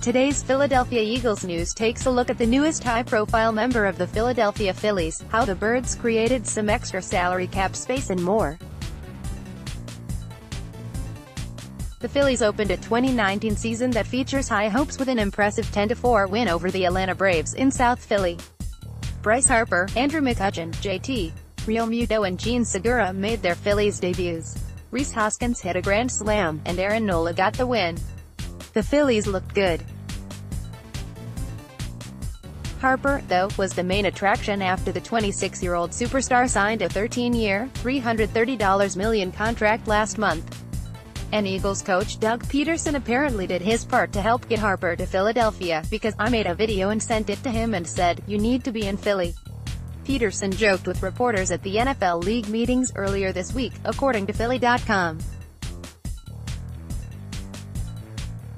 Today's Philadelphia Eagles news takes a look at the newest high-profile member of the Philadelphia Phillies, how the Birds created some extra salary cap space and more. The Phillies opened a 2019 season that features high hopes with an impressive 10-4 win over the Atlanta Braves in South Philly. Bryce Harper, Andrew McCutchen, JT Realmuto and Jean Segura made their Phillies debuts. Rhys Hoskins hit a grand slam, and Aaron Nola got the win. The Phillies looked good. Harper, though, was the main attraction after the 26-year-old superstar signed a 13-year, $330 million contract last month. And Eagles coach Doug Pederson apparently did his part to help get Harper to Philadelphia, because I made a video and sent it to him and said, "You need to be in Philly." Pederson joked with reporters at the NFL league meetings earlier this week, according to Philly.com.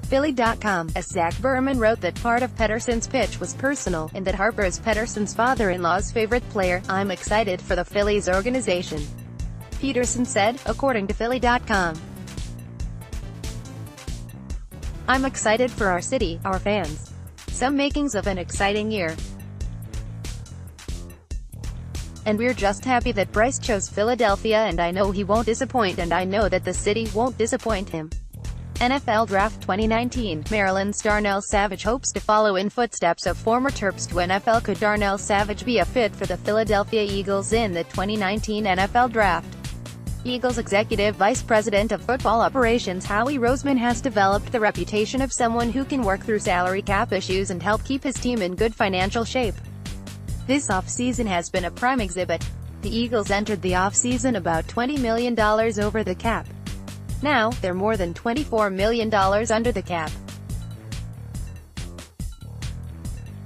Philly.com, as Zach Berman wrote that part of Pederson's pitch was personal, and that Harper is Pederson's father-in-law's favorite player. "I'm excited for the Phillies organization," Pederson said, according to Philly.com. "I'm excited for our city, our fans. Some makings of an exciting year. And we're just happy that Bryce chose Philadelphia, and I know he won't disappoint, and I know that the city won't disappoint him." NFL Draft 2019, Maryland's Darnell Savage hopes to follow in footsteps of former Terps to NFL. Could Darnell Savage be a fit for the Philadelphia Eagles in the 2019 NFL Draft? Eagles Executive Vice President of Football Operations Howie Roseman has developed the reputation of someone who can work through salary cap issues and help keep his team in good financial shape. This offseason has been a prime exhibit. The Eagles entered the offseason about $20 million over the cap. Now, they're more than $24 million under the cap.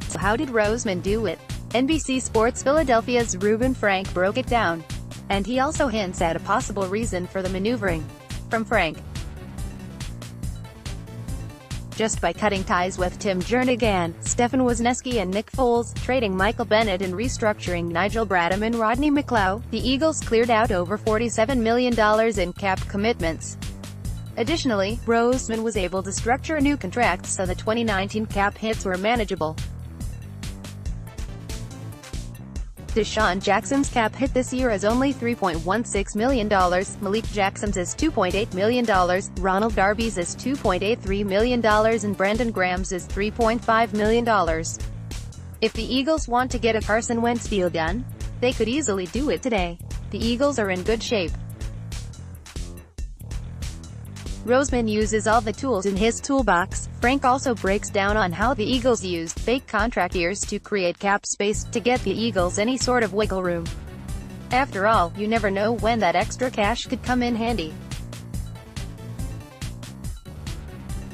So how did Roseman do it? NBC Sports Philadelphia's Reuben Frank broke it down. And he also hints at a possible reason for the maneuvering. From Frank: "Just by cutting ties with Tim Jernigan, Stefan Wisniewski and Nick Foles, trading Michael Bennett and restructuring Nigel Bradham and Rodney McLeod, the Eagles cleared out over $47 million in cap commitments." Additionally, Roseman was able to structure a new contract so the 2019 cap hits were manageable. Deshaun Jackson's cap hit this year is only $3.16 million, Malik Jackson's is $2.8 million, Ronald Darby's is $2.83 million, and Brandon Graham's is $3.5 million. If the Eagles want to get a Carson Wentz deal done, they could easily do it today. The Eagles are in good shape. Roseman uses all the tools in his toolbox. Frank also breaks down on how the Eagles used fake contract years to create cap space, to get the Eagles any sort of wiggle room. After all, you never know when that extra cash could come in handy.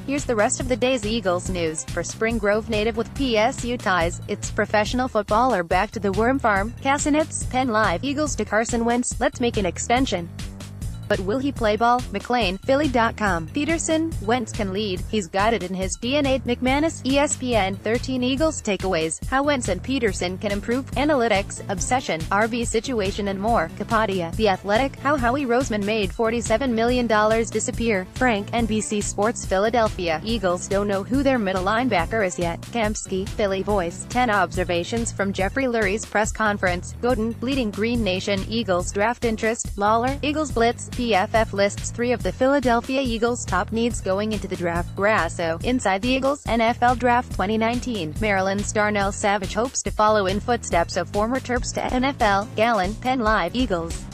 Here's the rest of the day's Eagles news. For Spring Grove native with PSU ties, it's professional footballer back to the Worm Farm. Casanets, Penn Live, Eagles to Carson Wentz, let's make an extension. But will he play ball? McLean, Philly.com. Pederson, Wentz can lead. He's got it in his DNA. McManus, ESPN. 13 Eagles takeaways. How Wentz and Pederson can improve. Analytics, obsession, RB situation and more. Kapadia, The Athletic. How Howie Roseman made $47 million disappear. Frank, NBC Sports Philadelphia. Eagles don't know who their middle linebacker is yet. Kamsky, Philly Voice. 10 observations from Jeffrey Lurie's press conference. Godin, Bleeding Green Nation. Eagles draft interest. Lawler, Eagles blitz. PFF lists 3 of the Philadelphia Eagles' top needs going into the draft. Grasso, Inside the Eagles, NFL Draft 2019. Maryland's Darnell Savage hopes to follow in footsteps of former Terps to NFL. Gallon, Penn Live, Eagles.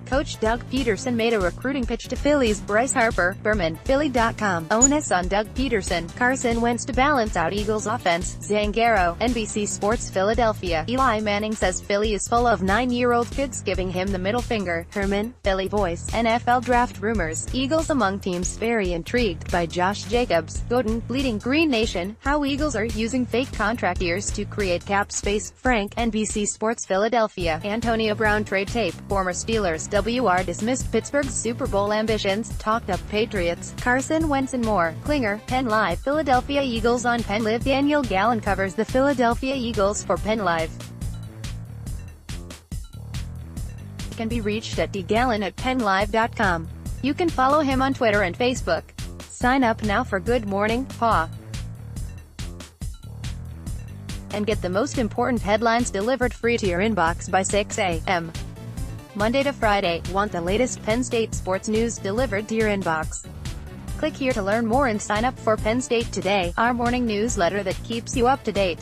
Coach Doug Pederson made a recruiting pitch to Phillies. Bryce Harper, Berman, Philly.com. Onus on Doug Pederson. Carson Wentz to balance out Eagles offense. Zangaro, NBC Sports Philadelphia. Eli Manning says Philly is full of 9-year-old kids giving him the middle finger. Herman, Philly Voice. NFL Draft rumors. Eagles among teams very intrigued by Josh Jacobs. Godin, Bleeding Green Nation. How Eagles are using fake contract years to create cap space. Frank, NBC Sports Philadelphia. Antonio Brown trade tape. Former Steelers. WR dismissed Pittsburgh's Super Bowl ambitions, talked up Patriots, Carson Wentz and more. Klinger, Penn Live, Philadelphia Eagles on Penn Live. Daniel Gallen covers the Philadelphia Eagles for Penn Live. Can be reached at dgallen@pennlive.com. You can follow him on Twitter and Facebook. Sign up now for Good Morning, Pa. and get the most important headlines delivered free to your inbox by 6 a.m. Monday to Friday. Want the latest Penn State sports news delivered to your inbox? Click here to learn more and sign up for Penn State Today, our morning newsletter that keeps you up to date.